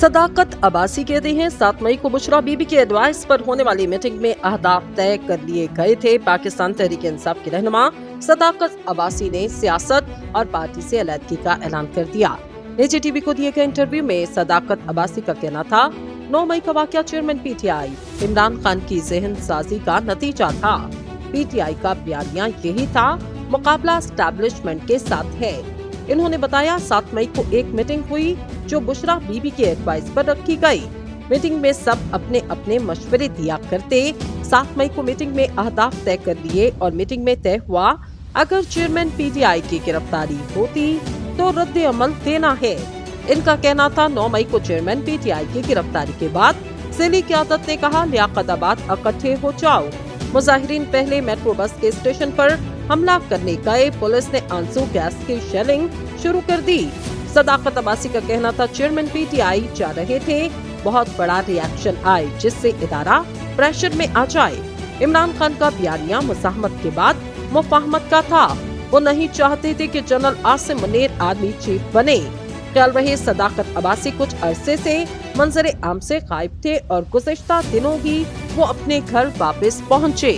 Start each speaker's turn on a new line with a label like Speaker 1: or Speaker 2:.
Speaker 1: सदाकत अब्बासी कहते हैं 7 मई को बुशरा बीबी के एडवाइस पर होने वाली मीटिंग में अहदाफ तय कर लिए गए थे। पाकिस्तान तहरीक इंसाफ की रहनुमा सदाकत अब्बासी ने सियासत और पार्टी से अलहदगी का ऐलान कर दिया। निजी टीवी को दिए गए इंटरव्यू में सदाकत अब्बासी का कहना था 9 मई का वाकया चेयरमैन पीटीआई इमरान खान की जहन साजी का नतीजा था। पीटीआई का बयानिया यही था, मुकाबला एस्टैब्लिशमेंट के साथ है। इन्होंने बताया 7 मई को एक मीटिंग हुई जो बुशरा बीबी के एडवाइस पर रखी गई। मीटिंग में सब अपने अपने मशवरे दिया करते। 7 मई को मीटिंग में अहदाफ तय कर लिए और मीटिंग में तय हुआ अगर चेयरमैन पीटीआई की गिरफ्तारी होती तो रद्द अमल देना है। इनका कहना था 9 मई को चेयरमैन पीटीआई की गिरफ्तारी के बाद ज़िली क़यादत ने कहा लियाकताबाद इकट्ठे हो जाओ। मुजाहिरीन पहले मेट्रो बस के स्टेशन पर हमला करने गए। पुलिस ने आंसू गैस की शेलिंग शुरू कर दी। सदाकत अब्बासी का कहना था चेयरमैन पीटीआई जा रहे थे, बहुत बड़ा रिएक्शन आए जिससे इदारा प्रेशर में आ जाए। इमरान खान का बयानिया मुज़ाहमत के बाद मुफाहमत का था। वो नहीं चाहते थे कि general Asim Munir army chief बने। ख्याल रहे सदाकत अब्बासी कुछ अरसे से मंजर आम से गायब थे और गुज़िश्ता दिनों ही वो अपने घर वापस पहुँचे।